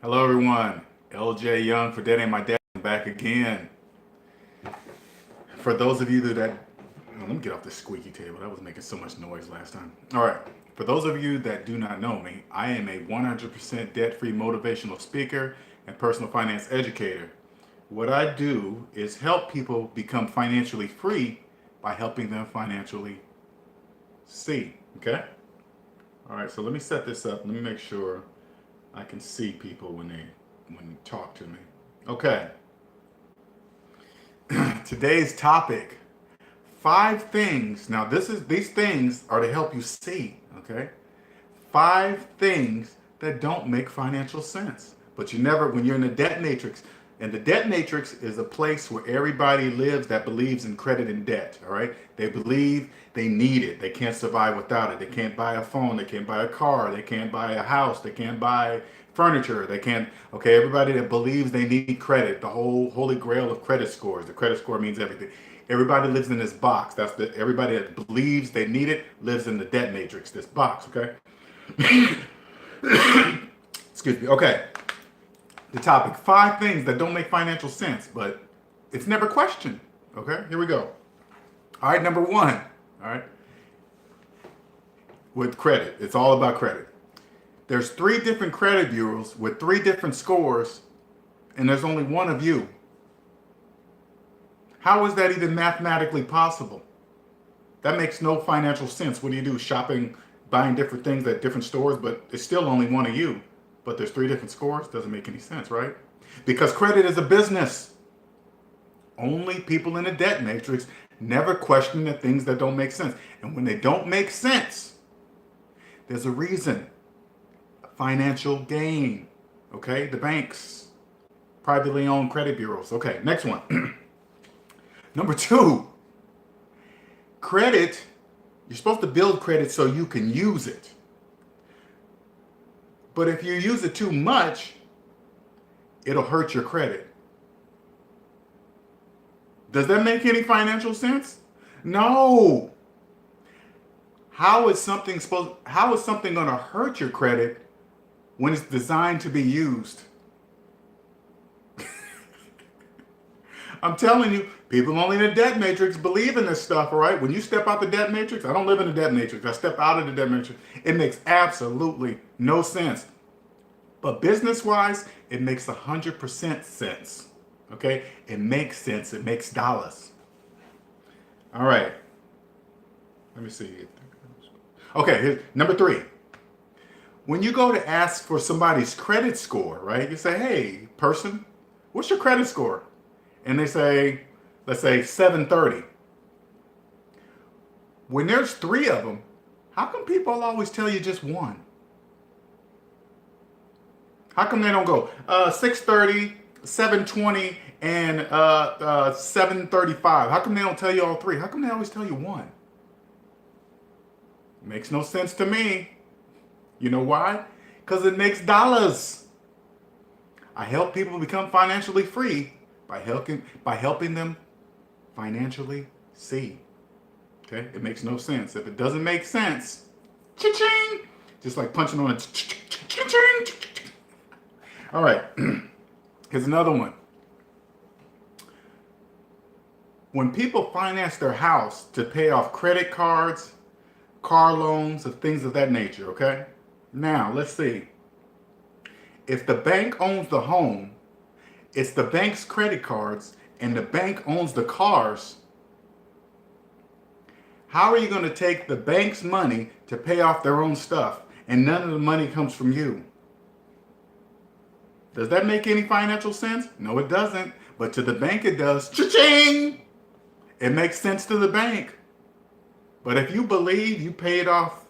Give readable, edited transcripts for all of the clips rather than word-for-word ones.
Hello everyone, LJ Young for DebtAintMyDaddy. I'm back again. For those of you let me get off this squeaky table. That was making so much noise last time. All right, for those of you that do not know me, I am a 100% debt-free motivational speaker and personal finance educator. What I do is help people become financially free by helping them financially see, okay? All right, so let me set this up. Let me make sure I can see people when you talk to me. Okay. Today's topic, 5 things. Now these things are to help you see, okay? 5 things that don't make financial sense. But when you're in the debt matrix, and the debt matrix is a place where everybody lives that believes in credit and debt, all right? They believe they need it. They can't survive without it. They can't buy a phone. They can't buy a car. They can't buy a house. They can't buy furniture. They can't, okay, everybody that believes they need credit, the whole holy grail of credit scores. The credit score means everything. Everybody lives in this box. Everybody that believes they need it lives in the debt matrix, this box, okay? Excuse me. Okay. The topic, 5 things that don't make financial sense, but it's never questioned. Okay, here we go. All right, number 1. All right. With credit, it's all about credit. There's 3 different credit bureaus with 3 different scores, and there's only one of you. How is that even mathematically possible? That makes no financial sense. What do you do? Shopping, buying different things at different stores, but it's still only one of you. But there's 3 different scores? Doesn't make any sense, right? Because credit is a business. Only people in the debt matrix never question the things that don't make sense. And when they don't make sense, there's a reason. Financial gain. Okay? The banks. Privately owned credit bureaus. Okay, next one. Number 2. Credit, you're supposed to build credit so you can use it. But if you use it too much, it'll hurt your credit. Does that make any financial sense? No. How is something going to hurt your credit when it's designed to be used? I'm telling you, people only in the debt matrix believe in this stuff, all right? When you step out the debt matrix, I don't live in the debt matrix. I step out of the debt matrix. It makes absolutely no sense. But business-wise, it makes 100% sense, okay? It makes sense. It makes dollars. All right. Let me see. Okay, here's number 3. When you go to ask for somebody's credit score, right? You say, hey, person, what's your credit score? And they say, let's say 730. When there's 3 of them, how come people always tell you just one? How come they don't go 630, 720, and 735? How come they don't tell you all 3? How come they always tell you one? Makes no sense to me. You know why? Because it makes dollars. I help people become financially free by helping them financially see. Okay? It makes no sense. If it doesn't make sense, cha-ching! Just like punching on a cha-ching. All right. Here's another one. When people finance their house to pay off credit cards, car loans, and things of that nature, okay? Now, let's see. If the bank owns the home, it's the bank's credit cards, and the bank owns the cars. How are you going to take the bank's money to pay off their own stuff, and none of the money comes from you? Does that make any financial sense? No, it doesn't. But to the bank, it does. Cha-ching! It makes sense to the bank. But if you believe you paid off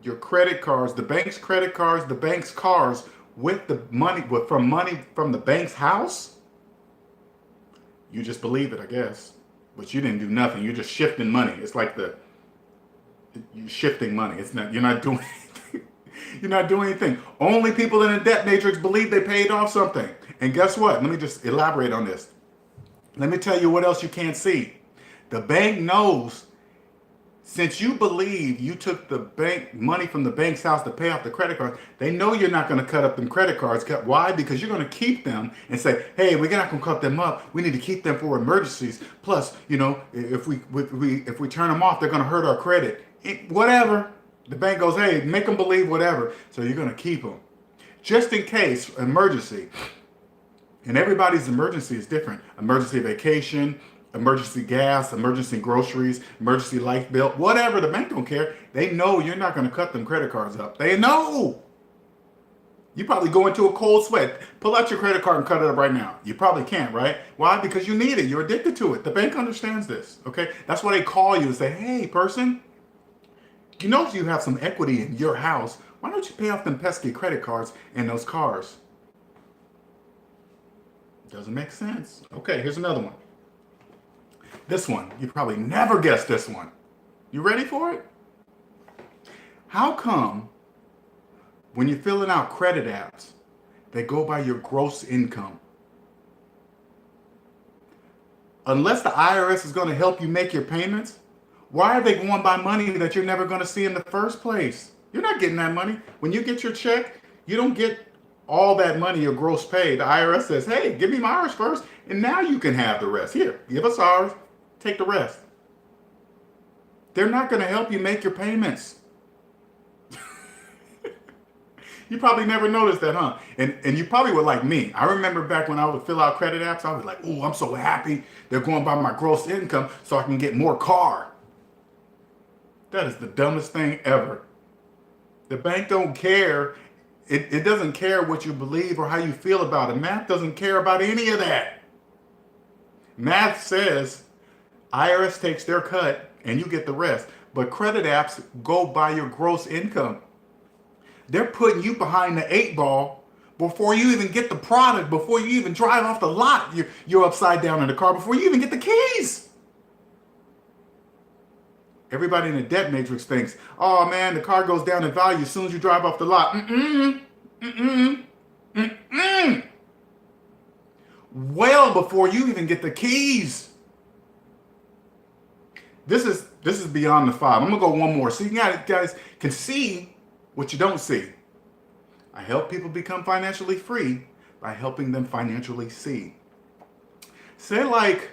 your credit cards, the bank's credit cards, the bank's cars, with the money from the bank's house, you just believe it, I guess. But you didn't do nothing. You're just shifting money. It's like you're shifting money. You're not doing anything. You're not doing anything. Only people in the debt matrix believe they paid off something. And guess what? Let me just elaborate on this. Let me tell you what else you can't see. The bank knows Since you believe you took the bank money from the bank's house to pay off the credit card, they know you're not going to cut up them credit cards. Why? Because you're going to keep them and say, hey, we're not going to cut them up. We need to keep them for emergencies. Plus, if we turn them off, they're going to hurt our credit. Whatever. The bank goes, hey, make them believe whatever. So you're going to keep them. Just in case, emergency. And everybody's emergency is different. Emergency vacation, emergency gas, emergency groceries, emergency light bill, whatever. The bank don't care. They know you're not going to cut them credit cards up. They know. You probably go into a cold sweat. Pull out your credit card and cut it up right now. You probably can't, right? Why? Because you need it. You're addicted to it. The bank understands this, okay? That's why they call you and say, hey, person, you know you have some equity in your house. Why don't you pay off them pesky credit cards and those cars? Doesn't make sense. Okay, here's another one. This one, you probably never guessed this one. You ready for it? How come when you're filling out credit apps, they go by your gross income? Unless the IRS is going to help you make your payments, why are they going by money that you're never going to see in the first place? You're not getting that money. When you get your check, you don't get all that money, your gross pay. The IRS says, hey, give me my ours first, and now you can have the rest. Here, give us ours, take the rest. They're not going to help you make your payments. You probably never noticed that, huh? And you probably were like me. I remember back when I would fill out credit apps, I was like, oh, I'm so happy they're going by my gross income so I can get more car. That is the dumbest thing ever. The bank don't care. It doesn't care what you believe or how you feel about it. Math doesn't care about any of that. Math says IRS takes their cut and you get the rest. But credit apps go by your gross income. They're putting you behind the 8 ball before you even get the product, before you even drive off the lot. You're upside down in the car before you even get the keys. Everybody in the debt matrix thinks, oh man, the car goes down in value as soon as you drive off the lot. Well before you even get the keys. This is beyond the 5. I'm gonna go one more so you guys can see what you don't see. I help people become financially free by helping them financially see. Say like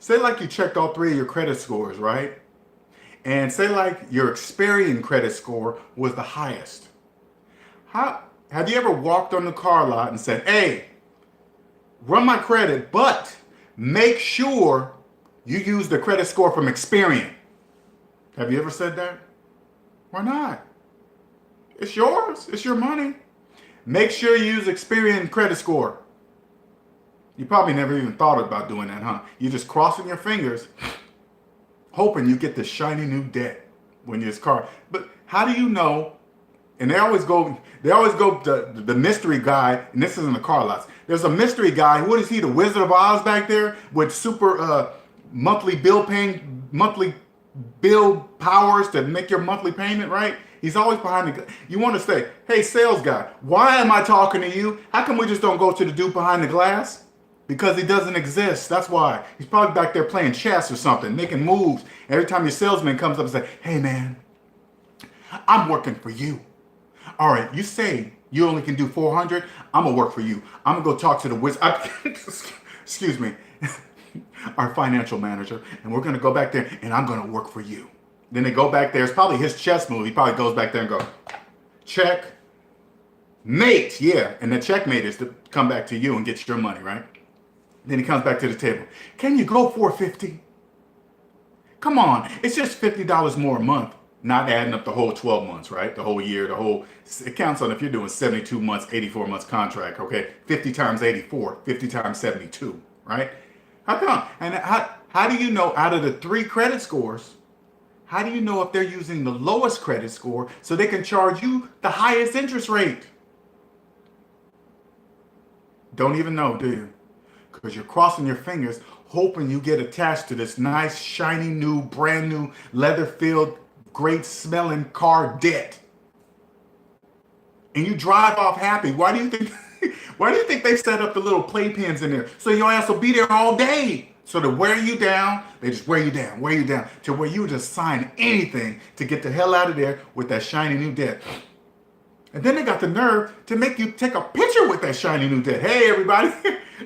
you checked all 3 of your credit scores, right? And say like your Experian credit score was the highest. Have you ever walked on the car lot and said, hey, run my credit, but make sure you use the credit score from Experian? Have you ever said that? Why not? It's yours. It's your money. Make sure you use Experian credit score. You probably never even thought about doing that, huh? You're just crossing your fingers, hoping you get the shiny new debt when you're car. But how do you know? And they always go the mystery guy, and this is in the car lots. There's a mystery guy. What is he, the Wizard of Oz back there with super monthly bill powers to make your monthly payment, right? He's always behind the. You want to say, hey, sales guy, why am I talking to you? How come we just don't go to the dude behind the glass? Because he doesn't exist. That's why. He's probably back there playing chess or something, making moves. Every time your salesman comes up and says, hey, man, I'm working for you. All right, you say you only can do 400. I'm going to work for you. I'm going to go talk to the wizard. Excuse me. Our financial manager. And we're going to go back there and I'm going to work for you. Then they go back there. It's probably his chess move. He probably goes back there and go, check, mate. Yeah. And the checkmate is to come back to you and get your money, right? Then he comes back to the table. Can you go $450? Come on. It's just $50 more a month. Not adding up the whole 12 months, right? The whole year, it counts on if you're doing 72 months, 84 months contract, okay? 50 times 84, 50 times 72, right? How come? And how do you know out of the 3 credit scores, how do you know if they're using the lowest credit score so they can charge you the highest interest rate? Don't even know, do you? Because you're crossing your fingers, hoping you get attached to this nice, shiny, new, brand new, leather-filled, great smelling car debt. And you drive off happy. Why do you think they set up the little playpens in there? So your ass will be there all day. So to wear you down, they just wear you down, to where you just sign anything to get the hell out of there with that shiny new debt. And then they got the nerve to make you take a picture with that shiny new debt. Hey, everybody,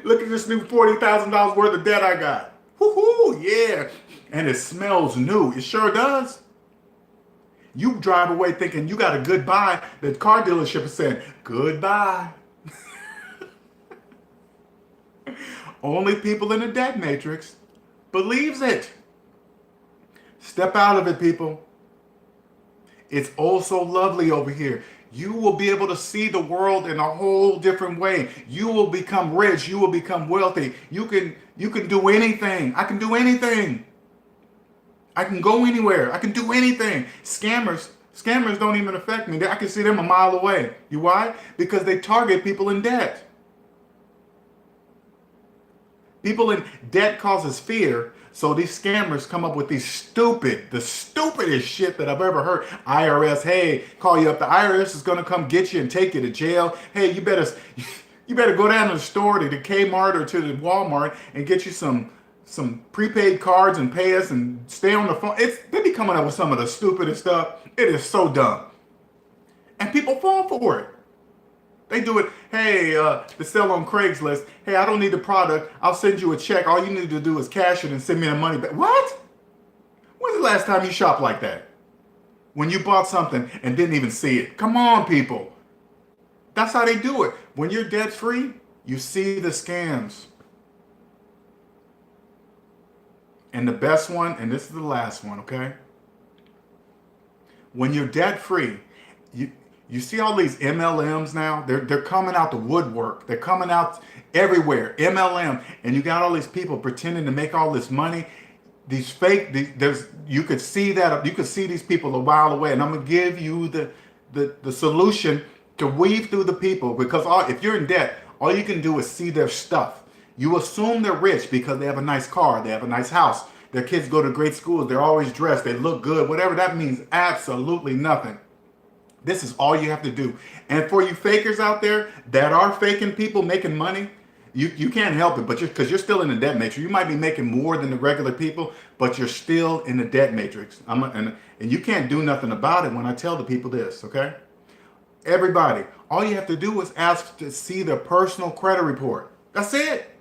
look at this new $40,000 worth of debt I got. Woohoo, yeah. And it smells new. It sure does. You drive away thinking you got a good buy. The car dealership is saying, goodbye. Only people in the debt matrix believes it. Step out of it, people. It's oh so lovely over here. You will be able to see the world in a whole different way. You will become rich. You will become wealthy. You can do anything. I can do anything. I can go anywhere. I can do anything. Scammers don't even affect me. I can see them a mile away. You why? Because they target people in debt. People in debt causes fear, so these scammers come up with the stupidest shit that I've ever heard. IRS, hey, call you up. The IRS is gonna come get you and take you to jail. Hey, you better go down to the store, to the Kmart or to the Walmart, and get you some prepaid cards and pay us and stay on the phone. They be coming up with some of the stupidest stuff. It is so dumb, and people fall for it. They do it, hey, to sell on Craigslist. Hey, I don't need the product. I'll send you a check. All you need to do is cash it and send me the money back. What? When's the last time you shopped like that? When you bought something and didn't even see it. Come on, people. That's how they do it. When you're debt free, you see the scams. And the best one, and this is the last one, okay? When you're debt free, you see all these MLMs now? They're coming out the woodwork. They're coming out everywhere. MLM. And you got all these people pretending to make all this money. These fake, you could see that, you could see these people a while away. And I'm going to give you the solution to weave through the people. Because if you're in debt, all you can do is see their stuff. You assume they're rich because they have a nice car. They have a nice house. Their kids go to great schools. They're always dressed. They look good. Whatever that means, absolutely nothing. This is all you have to do. And for you fakers out there that are faking people making money, you can't help it, but because you're still in the debt matrix. You might be making more than the regular people, but you're still in the debt matrix. And you can't do nothing about it when I tell the people this, okay? Everybody, all you have to do is ask to see their personal credit report. That's it.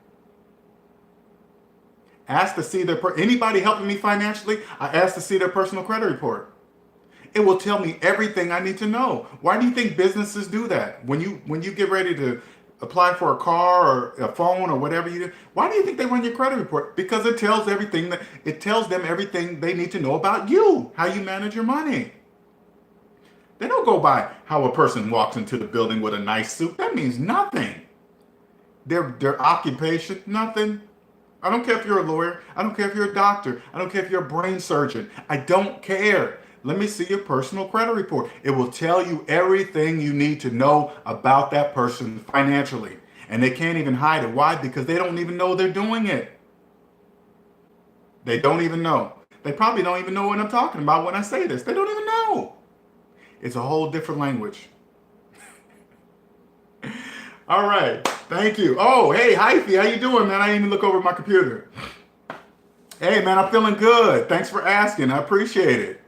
Ask to see anybody helping me financially, I ask to see their personal credit report. It will tell me everything I need to know. Why do you think businesses do that? When you get ready to apply for a car or a phone or whatever you do, why do you think they run your credit report? Because it tells them everything they need to know about you, how you manage your money. They don't go by how a person walks into the building with a nice suit. That means nothing. Their occupation, nothing. I don't care if you're a lawyer. I don't care if you're a doctor. I don't care if you're a brain surgeon. I don't care. Let me see your personal credit report. It will tell you everything you need to know about that person financially. And they can't even hide it. Why? Because they don't even know they're doing it. They don't even know. They probably don't even know what I'm talking about when I say this. They don't even know. It's a whole different language. All right. Thank you. Oh, hey, Hyphy. How you doing, man? I didn't even look over my computer. Hey, man, I'm feeling good. Thanks for asking. I appreciate it.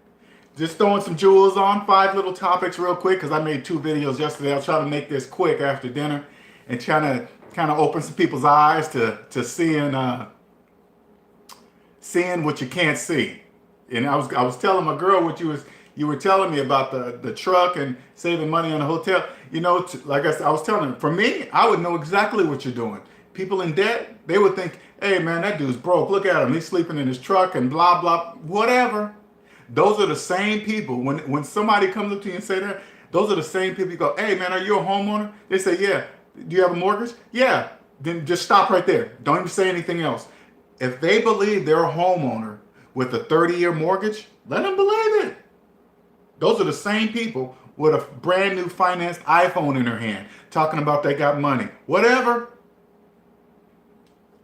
Just throwing some jewels on, 5 little topics real quick because I made 2 videos yesterday. I'll try to make this quick after dinner and trying to kind of open some people's eyes to seeing what you can't see. And I was telling my girl what you were telling me about the truck and saving money on a hotel. You know, like I was telling her, for me, I would know exactly what you're doing. People in debt, they would think, hey man, that dude's broke. Look at him. He's sleeping in his truck and blah, blah, whatever. Those are the same people. When somebody comes up to you and say that, those are the same people you go, hey man, are you a homeowner? They say, yeah. Do you have a mortgage? Yeah. Then just stop right there. Don't even say anything else. If they believe they're a homeowner with a 30-year mortgage, let them believe it. Those are the same people with a brand new financed iPhone in their hand talking about they got money. Whatever.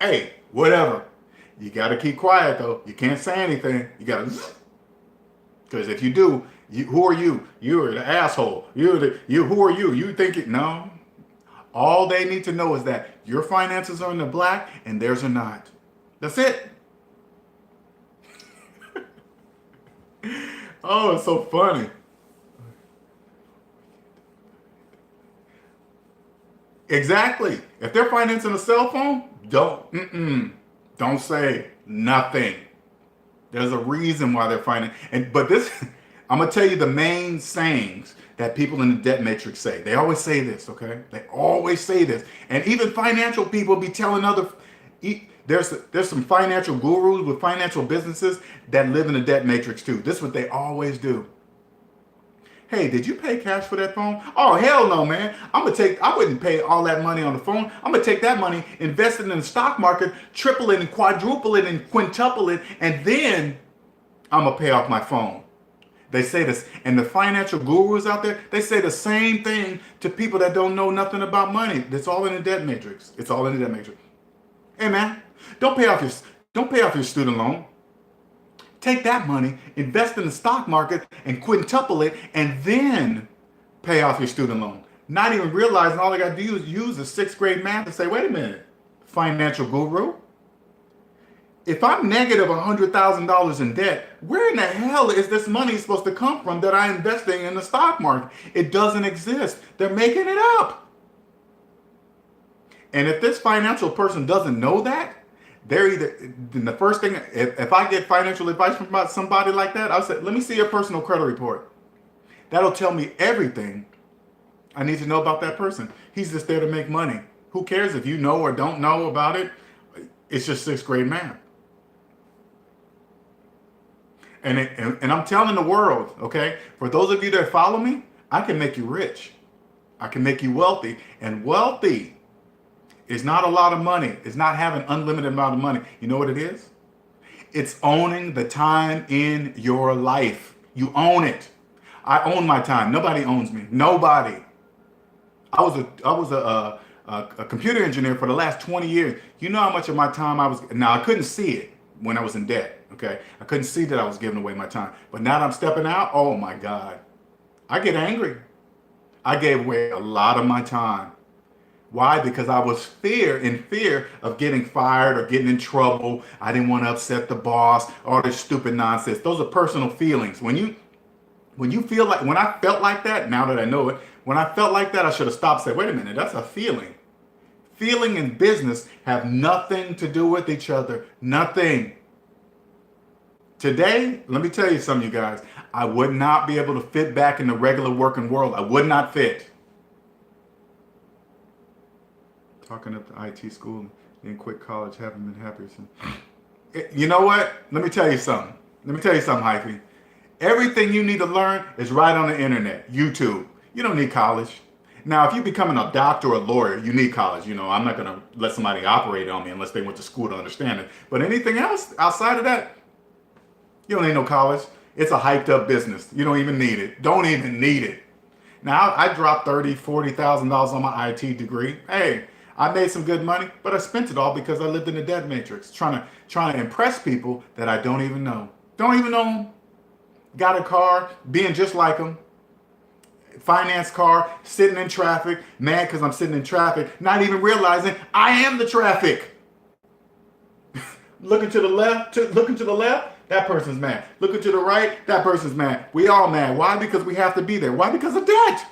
Hey, whatever. You got to keep quiet though. You can't say anything. You got to... Because if you do, who are you? You're the asshole. Who are you? You think it? No. All they need to know is that your finances are in the black and theirs are not. That's it. Oh, it's so funny. Exactly. If they're financing a cell phone, don't say nothing. There's a reason why they're financing. But this, I'm gonna tell you the main sayings that people in the debt matrix say. They always say this, okay? They always say this, and even financial people be telling other. There's some financial gurus with financial businesses that live in the debt matrix too. This is what they always do. Hey, did you pay cash for that phone? Oh, hell no, man. I wouldn't pay all that money on the phone. I'm gonna take that money, invest it in the stock market, triple it and quadruple it and quintuple it, and then I'm gonna pay off my phone. They say this, and the financial gurus out there, they say the same thing to people that don't know nothing about money. It's all in the debt matrix. It's all in the debt matrix. Hey man, don't pay off your student loan. Take that money, invest in the stock market, and quintuple it, and then pay off your student loan. Not even realizing all I got to do is use the sixth grade math and say, wait a minute, financial guru, if I'm negative $100,000 in debt, where in the hell is this money supposed to come from that I'm investing in the stock market? It doesn't exist. They're making it up. And if this financial person doesn't know that, they're either, the first thing, if I get financial advice from somebody like that, I'll say, let me see your personal credit report. That'll tell me everything I need to know about that person. He's just there to make money. Who cares if you know or don't know about it? It's just sixth grade math. And I'm telling the world, okay, for those of you that follow me, I can make you rich. I can make you wealthy. And wealthy is not a lot of money. It's not having unlimited amount of money. You know what it is? It's owning the time in your life. You own it. I own my time. Nobody owns me. Nobody. I was a computer engineer for the last 20 years. You know how much of my time now I couldn't see it when I was in debt. Okay. I couldn't see that I was giving away my time. But now that I'm stepping out, oh my God, I get angry. I gave away a lot of my time. Why? Because I was in fear of getting fired or getting in trouble. I didn't want to upset the boss, all this stupid nonsense. Those are personal feelings. When I felt like that, now that I know it, when I felt like that, I should have stopped and said, wait a minute, that's a feeling. Feeling and business have nothing to do with each other. Nothing. Today, let me tell you something, you guys. I would not be able to fit back in the regular working world. I would not fit. Talking up to IT school, then quit college, haven't been happier since. You know what? Let me tell you something. Hyphy. Everything you need to learn is right on the internet, YouTube. You don't need college. Now, if you're becoming a doctor or a lawyer, you need college. You know, I'm not going to let somebody operate on me unless they went to school to understand it. But anything else outside of that, you don't need no college. It's a hyped up business. You don't even need it. Don't even need it. Now, I dropped $30,000, $40,000 on my IT degree. Hey, I made some good money, but I spent it all because I lived in the debt matrix, trying to impress people that I don't even know. Don't even know them. Got a car, being just like them. Finance car, sitting in traffic, mad because I'm sitting in traffic, not even realizing I am the traffic. Looking to the left, that person's mad. Looking to the right, that person's mad. We all mad. Why? Because we have to be there. Why? Because of debt.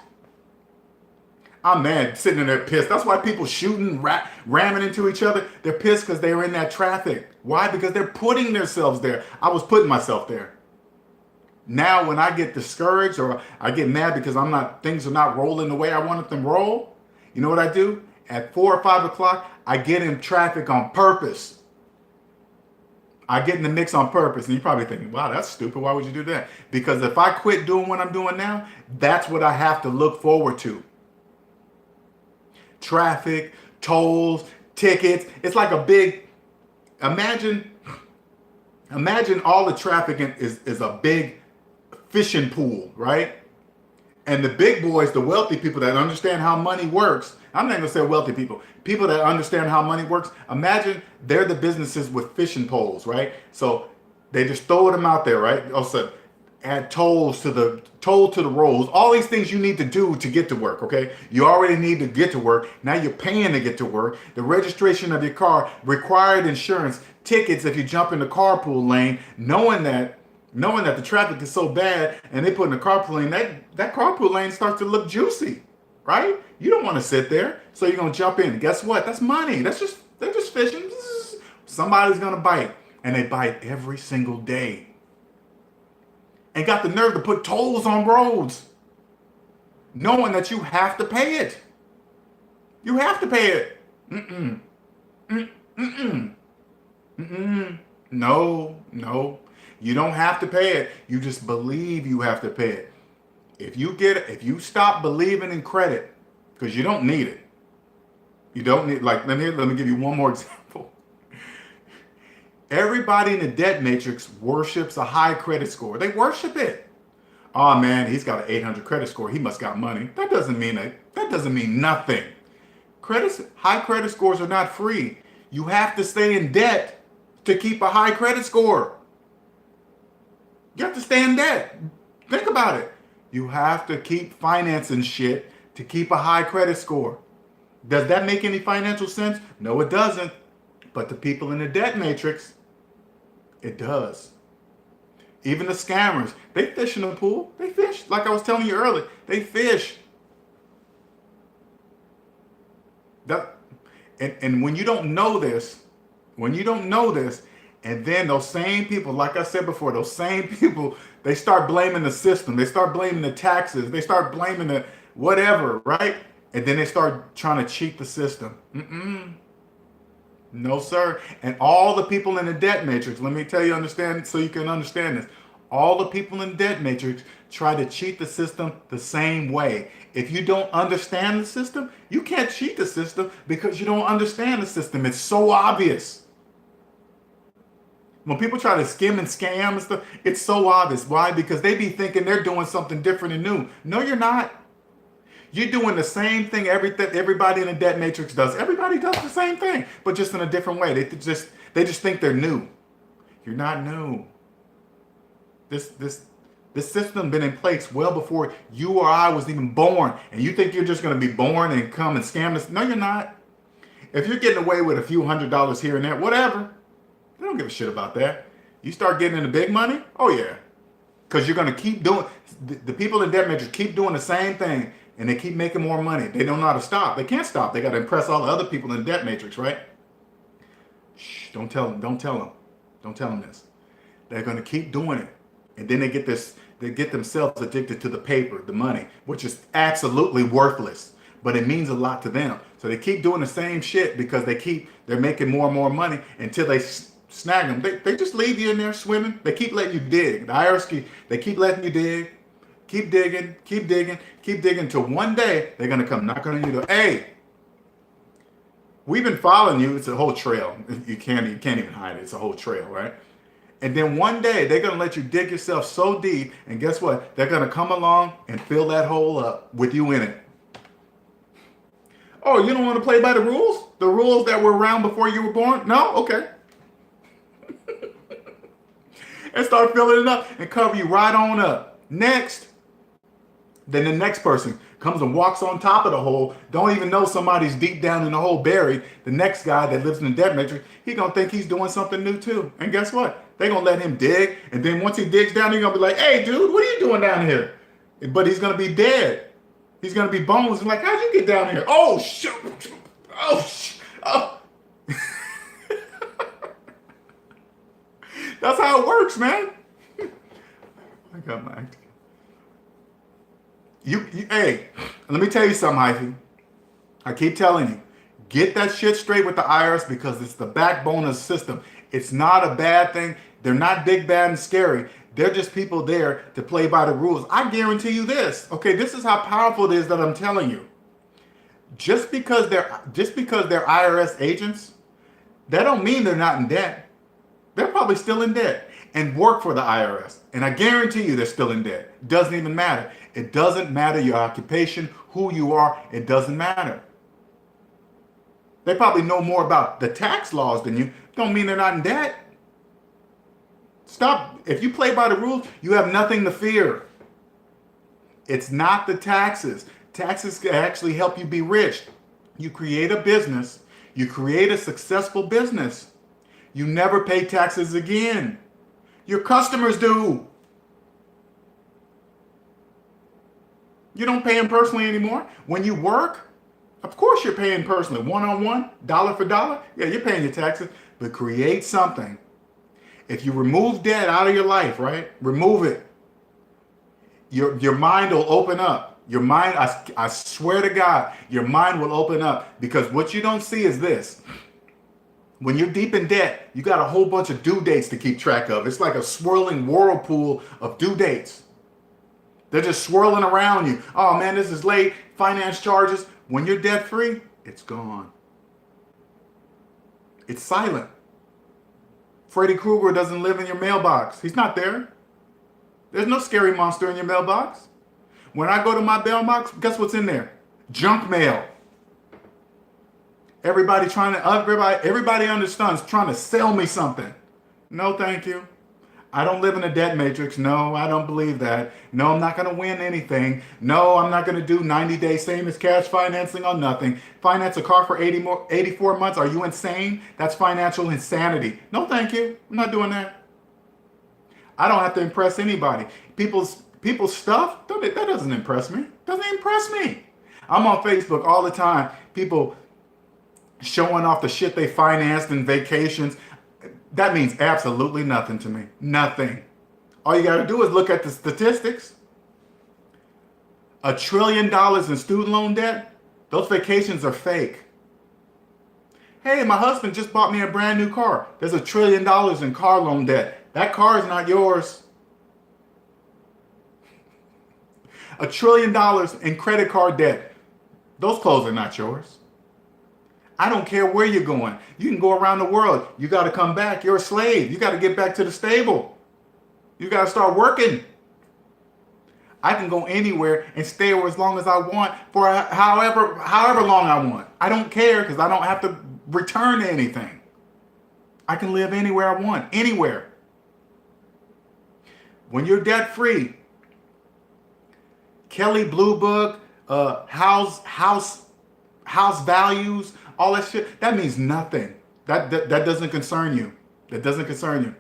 I'm mad, sitting in there pissed. That's why people shooting, ramming into each other. They're pissed because they were in that traffic. Why? Because they're putting themselves there. I was putting myself there. Now, when I get discouraged or I get mad because things are not rolling the way I wanted them to roll, you know what I do? At 4 or 5 o'clock, I get in traffic on purpose. I get in the mix on purpose. And you're probably thinking, wow, that's stupid. Why would you do that? Because if I quit doing what I'm doing now, that's what I have to look forward to. Traffic, tolls, tickets. It's like a big, imagine all the traffic is a big fishing pool, right? And the big boys, the wealthy people that understand how money works, I'm not going to say wealthy people that understand how money works, imagine they're the businesses with fishing poles, right? So they just throw them out there, right? Also add toll to the rolls, all these things you need to do to get to work, okay? You already need to get to work. Now you're paying to get to work. The registration of your car, required insurance, tickets if you jump in the carpool lane, knowing that the traffic is so bad, and they put in the carpool lane, that carpool lane starts to look juicy, right? You don't want to sit there, so you're gonna jump in. Guess what? That's money. They're just fishing. Somebody's gonna bite, and they bite every single day. And got the nerve to put tolls on roads, knowing that you have to pay it. You have to pay it. Mm-mm. Mm-mm. Mm-mm. No. You don't have to pay it. You just believe you have to pay it. If you stop believing in credit, because you don't need it. You don't need, like, let me give you one more example. Everybody in the debt matrix worships a high credit score. They worship it. Oh man, he's got an 800 credit score. He must got money. That doesn't mean nothing. High credit scores are not free. You have to stay in debt to keep a high credit score. You have to stay in debt. Think about it. You have to keep financing shit to keep a high credit score. Does that make any financial sense? No, it doesn't. But the people in the debt matrix, it does. Even the scammers, they fish in the pool. They fish. Like I was telling you earlier, they fish. And when you don't know this, and then those same people, like I said before, those same people, they start blaming the system. They start blaming the taxes. They start blaming the whatever, right? And then they start trying to cheat the system. No, sir. And all the people in the debt matrix, let me tell you, understand, so you can understand this. All the people in the debt matrix try to cheat the system the same way. If you don't understand the system, you can't cheat the system because you don't understand the system. It's so obvious. When people try to skim and scam and stuff, it's so obvious. Why? Because they be thinking they're doing something different and new. No, you're not. You're doing the same thing everybody in the debt matrix does. Everybody does the same thing, but just in a different way. They just think they're new. You're not new. This system been in place well before you or I was even born, and you think you're just going to be born and come and scam us? No, you're not. If you're getting away with a few $100s here and there, whatever, they don't give a shit about that. You start getting into big money, oh yeah, because you're going to keep doing. The people in debt matrix keep doing the same thing, and they keep making more money. They don't know how to stop. They can't stop. They got to impress all the other people in the debt matrix, right? Shh, don't tell them. Don't tell them. Don't tell them this. They're going to keep doing it. And then they get themselves addicted to the paper, the money, which is absolutely worthless, but it means a lot to them. So they keep doing the same shit because they're making more and more money until they snag them. They just leave you in there swimming. They keep letting you dig. The IRS, they keep letting you dig. Keep digging, keep digging, keep digging until one day they're going to come knocking on your door. Hey, we've been following you. It's a whole trail. You can't even hide it. It's a whole trail, right? And then one day they're going to let you dig yourself so deep, and guess what? They're going to come along and fill that hole up with you in it. Oh, you don't want to play by the rules? The rules that were around before you were born? No? Okay. And start filling it up and cover you right on up. Next. Then the next person comes and walks on top of the hole, don't even know somebody's deep down in the hole buried. The next guy that lives in the debt matrix, he gonna think he's doing something new too. And guess what? They gonna let him dig, and then once he digs down, he's gonna be like, hey dude, what are you doing down here? But he's gonna be dead. He's gonna be bones. And like, how'd you get down here? Oh shit! Oh. That's how it works, man. I got my act. Hey, let me tell you something, Hyphy. I keep telling you, get that shit straight with the IRS because it's the backbone of the system. It's not a bad thing. They're not big, bad, and scary. They're just people there to play by the rules. I guarantee you this. Okay, this is how powerful it is that I'm telling you. Just because they're IRS agents, that don't mean they're not in debt. They're probably still in debt and work for the IRS. And I guarantee you they're still in debt. It doesn't even matter. It doesn't matter your occupation, who you are. It doesn't matter. They probably know more about the tax laws than you. Don't mean they're not in debt. Stop. If you play by the rules, you have nothing to fear. It's not the taxes. Taxes can actually help you be rich. You create a business. You create a successful business. You never pay taxes again. Your customers do. You don't pay them personally anymore. When you work, of course you're paying personally. One-on-one, dollar for dollar. Yeah, you're paying your taxes. But create something. If you remove debt out of your life, right? Remove it. Your mind will open up. Your mind, I swear to God, your mind will open up. Because what you don't see is this. When you're deep in debt, you got a whole bunch of due dates to keep track of. It's like a swirling whirlpool of due dates. They're just swirling around you. Oh man, this is late. Finance charges. When you're debt free, it's gone. It's silent. Freddy Krueger doesn't live in your mailbox. He's not there. There's no scary monster in your mailbox. When I go to my mailbox, guess what's in there? Junk mail. Everybody understands trying to sell me something. No, thank you. I don't live in a debt matrix. No, I don't believe that. No, I'm not going to win anything. No, I'm not going to do 90 days same as cash financing on nothing. Finance a car for 84 months. Are you insane? That's financial insanity. No, thank you. I'm not doing that. I don't have to impress anybody. People's stuff, that doesn't impress me. Doesn't impress me. I'm on Facebook all the time. People showing off the shit they financed and vacations. That means absolutely nothing to me. Nothing. All you got to do is look at the statistics. $1 trillion in student loan debt. Those vacations are fake. Hey, my husband just bought me a brand new car. There's $1 trillion in car loan debt. That car is not yours. $1 trillion in credit card debt. Those clothes are not yours. I don't care where you're going. You can go around the world. You got to come back. You're a slave. You got to get back to the stable. You got to start working. I can go anywhere and stay as long as I want for however long I want. I don't care because I don't have to return anything. I can live anywhere I want, anywhere. When you're debt free, Kelly Blue Book, house values, all that shit, that means nothing. That doesn't concern you. That doesn't concern you.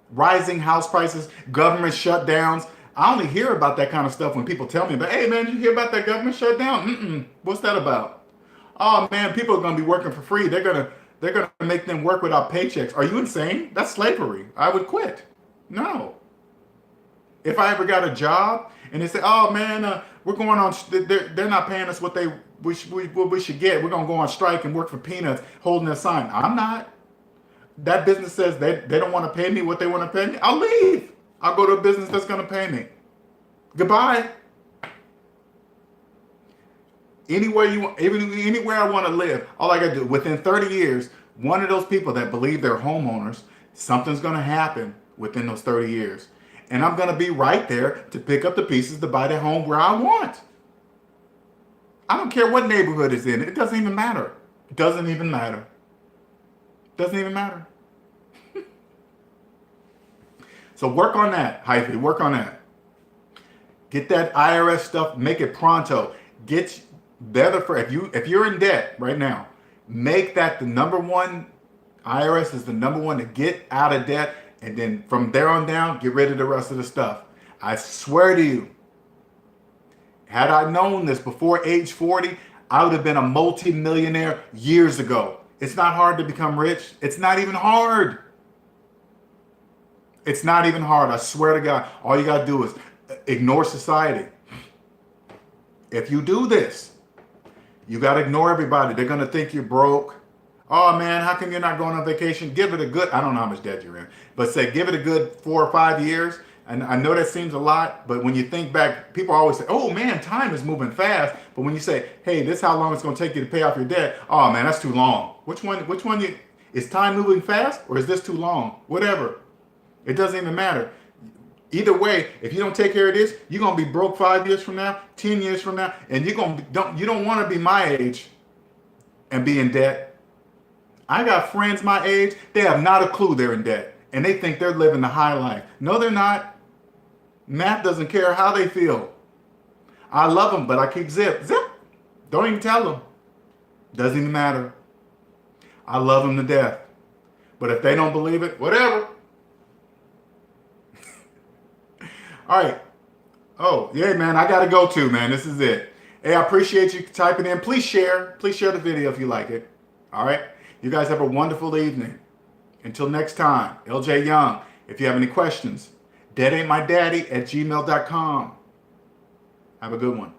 Rising house prices, government shutdowns. I only hear about that kind of stuff when people tell me, but hey man, did you hear about that government shutdown? What's that about? Oh man, people are gonna be working for free. They're gonna make them work without paychecks. Are you insane? That's slavery. I would quit. No. If I ever got a job and they say, oh man, we're going on, they're not paying us what we should get. We're going to go on strike and work for peanuts holding a sign. I'm not. That business says they don't want to pay me what they want to pay me. I'll leave. I'll go to a business that's going to pay me. Goodbye. Anywhere I want to live, all I got to do, within 30 years, one of those people that believe they're homeowners, something's going to happen within those 30 years. And I'm going to be right there to pick up the pieces to buy the home where I want. I don't care what neighborhood it's in. It doesn't even matter. It doesn't even matter. Doesn't even matter. So work on that, Hyphy. Work on that. Get that IRS stuff. Make it pronto. Get better for if you're in debt right now. Make that the number one. IRS is the number one to get out of debt, and then from there on down, get rid of the rest of the stuff. I swear to you. Had I known this before age 40, I would have been a multi-millionaire years ago. It's not hard to become rich. It's not even hard. It's not even hard. I swear to God, all you got to do is ignore society. If you do this, you got to ignore everybody. They're going to think you're broke. Oh man, how come you're not going on vacation? Give it a good, I don't know how much debt you're in, but say give it a good 4 or 5 years. And I know that seems a lot, but when you think back, people always say, oh man, time is moving fast. But when you say, hey, this is how long it's going to take you to pay off your debt. Oh man, that's too long. Which one is time moving fast or is this too long? Whatever. It doesn't even matter. Either way, if you don't take care of this, you're going to be broke 5 years from now, 10 years from now, and you don't want to be my age and be in debt. I got friends my age, they have not a clue they're in debt. And they think they're living the high life. No, they're not. Math doesn't care how they feel. I love them, but I keep zip. Don't even tell them. Doesn't even matter. I love them to death. But if they don't believe it, whatever. All right. Oh, yeah, man, I got to go too, man. This is it. Hey, I appreciate you typing in. Please share. Please share the video if you like it. All right. You guys have a wonderful evening. Until next time, LJ Young. If you have any questions, DebtAintMyDaddy@gmail.com. Have a good one.